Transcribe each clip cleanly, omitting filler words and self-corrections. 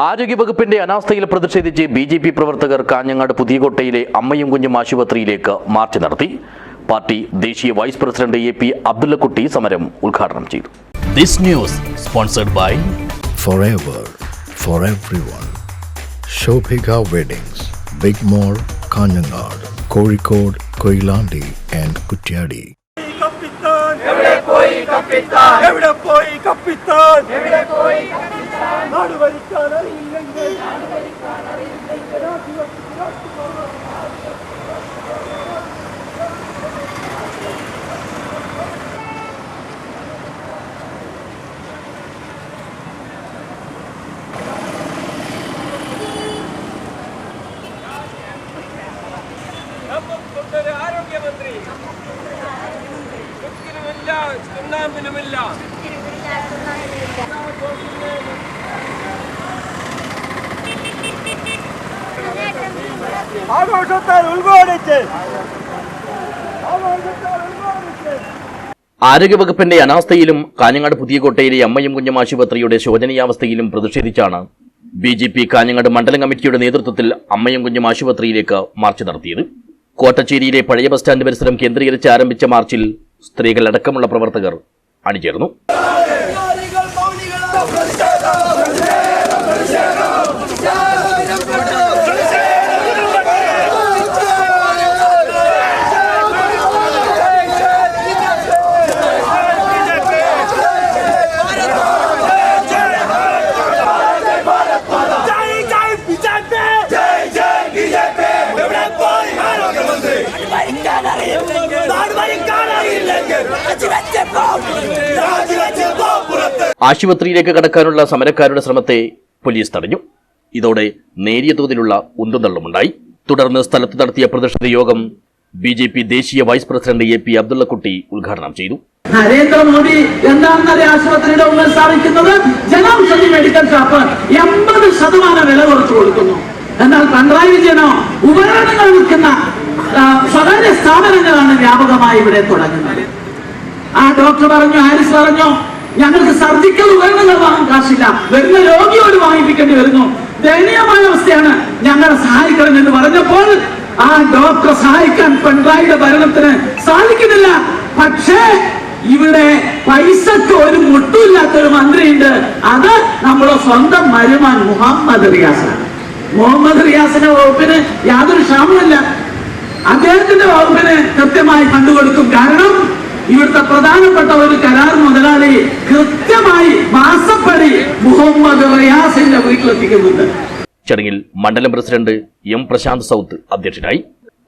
ആരോഗ്യവകുപ്പിന്റെ അനാസ്ഥയിൽ പ്രതിഷേധിച്ച് ബിജെപി പ്രവർത്തകർ കാഞ്ഞങ്ങാട് പുതിയകോട്ടയിലെ അമ്മയും കുഞ്ഞും ആശുപത്രിയിലേക്ക് മാർച്ച് നടത്തി. പാർട്ടി ദേശീയ വൈസ് പ്രസിഡന്റ് എ.പി. അബ്ദുള്ളക്കുട്ടി സമരം ഉദ്ഘാടനം ചെയ്തു. This news sponsored by Forever for everyone. Shobhika Weddings, Big Mall, Kanyanad, Kozhikode, Koilandi and Kuttiyadi. ആരോഗ്യമന്ത്രി ചുണ്ണാമ്പിനുമില്ല. ആരോഗ്യവകുപ്പിന്റെ അനാസ്ഥയിലും കാഞ്ഞങ്ങാട് പുതിയകോട്ടയിലെ അമ്മയും കുഞ്ഞും ആശുപത്രിയുടെ ശോചനീയാവസ്ഥയിലും പ്രതിഷേധിച്ചാണ് ബിജെപി കാഞ്ഞങ്ങാട് മണ്ഡലം കമ്മിറ്റിയുടെ നേതൃത്വത്തിൽ അമ്മയും കുഞ്ഞും ആശുപത്രിയിലേക്ക് മാർച്ച് നടത്തിയത്. കോട്ടച്ചേരിയിലെ പഴയ ബസ് സ്റ്റാൻഡ് പരിസരം കേന്ദ്രീകരിച്ച് ആരംഭിച്ച മാർച്ചിൽ സ്ത്രീകൾ അടക്കമുള്ള പ്രവർത്തകർ അണിചേർന്നു. ആശുപത്രിയിലേക്ക് കടക്കാനുള്ള സമരക്കാരുടെ ശ്രമത്തെ പോലീസ് തടഞ്ഞു. ഇതോടെ നേരിയ തോതിലുള്ള ഉന്തുതള്ളുമുണ്ടായി. തുടർന്ന് സ്ഥലത്ത് നടത്തിയ പ്രതിഷേധ യോഗം ബിജെപി ദേശീയ വൈസ് പ്രസിഡന്റ് എ.പി. അബ്ദുള്ളക്കുട്ടി ഉദ്ഘാടനം ചെയ്തു. നരേന്ദ്രമോദി എന്താണെന്നറിയ ആശുപത്രിയുടെ മുന്നിൽ സ്ഥാപിക്കുന്നത് ജനൌഷധി മെഡിക്കൽ ഷോപ്പ് 80% വില കുറച്ചു കൊടുക്കുന്നു. എന്നാൽ പിണറായി വിജയനോ ഉപകരണങ്ങൾ വിൽക്കുന്ന സ്വകാര്യ സ്ഥാപനങ്ങളാണ് വ്യാപകമായി ഇവിടെ തുടങ്ങുന്നത്. ആ ഡോക്ടർ പറഞ്ഞു, ഹാരിസ് പറഞ്ഞു, ഞങ്ങൾക്ക് സർജിക്കൽ ഉപകരണങ്ങൾ വാങ്ങാൻ കാശില്ല, വരുന്ന രോഗിയോട് വാങ്ങിപ്പിക്കേണ്ടി വരുന്നു, ദയനീയമായ അവസ്ഥയാണ്, ഞങ്ങളെ സഹായിക്കണം എന്ന് പറഞ്ഞപ്പോൾ ആ ഡോക്ടറെ സഹായിക്കാൻ പിണറായിയുടെ ഭരണത്തിന് സാധിക്കുന്നില്ല. പക്ഷേ ഇവിടെ പൈസക്ക് ഒരു മുട്ടുമില്ലാത്തൊരു മന്ത്രിയുണ്ട്, അത് നമ്മുടെ സ്വന്തം മരുമാൻ മുഹമ്മദ് റിയാസാണ്. മുഹമ്മദ് റിയാസിന്റെ വകുപ്പിന് യാതൊരു ക്ഷാമമില്ല, അദ്ദേഹത്തിന്റെ വകുപ്പിന് കൃത്യമായി കണ്ടുകൊടുക്കും. കാരണം ഇവിടുത്തെ പ്രധാനപ്പെട്ട ഒരു കരാർ മുതലാളി കൃത്യമായി മാസപ്പടി മുഹമ്മദ് റിയാസിന്റെ വീട്ടിലെത്തിക്കുന്നുണ്ട്. ചടങ്ങിൽ മണ്ഡലം പ്രസിഡന്റ് എം. പ്രശാന്ത് സൗത്ത് അധ്യക്ഷനായി.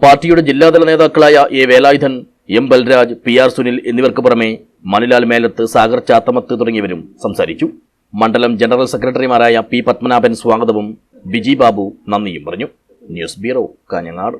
പാർട്ടിയുടെ ജില്ലാതല നേതാക്കളായ A. Velayudhan, M. Balraj, P. R. Sunil എന്നിവർക്ക് പുറമെ മണിലാൽ മേലത്ത്, സാഗർ ചാത്തമത്ത് തുടങ്ങിയവരും സംസാരിച്ചു. മണ്ഡലം ജനറൽ സെക്രട്ടറിമാരായ പി. പത്മനാഭൻ സ്വാഗതവും ബിജി ബാബു നന്ദിയും പറഞ്ഞു. News bureau, Kanhangad.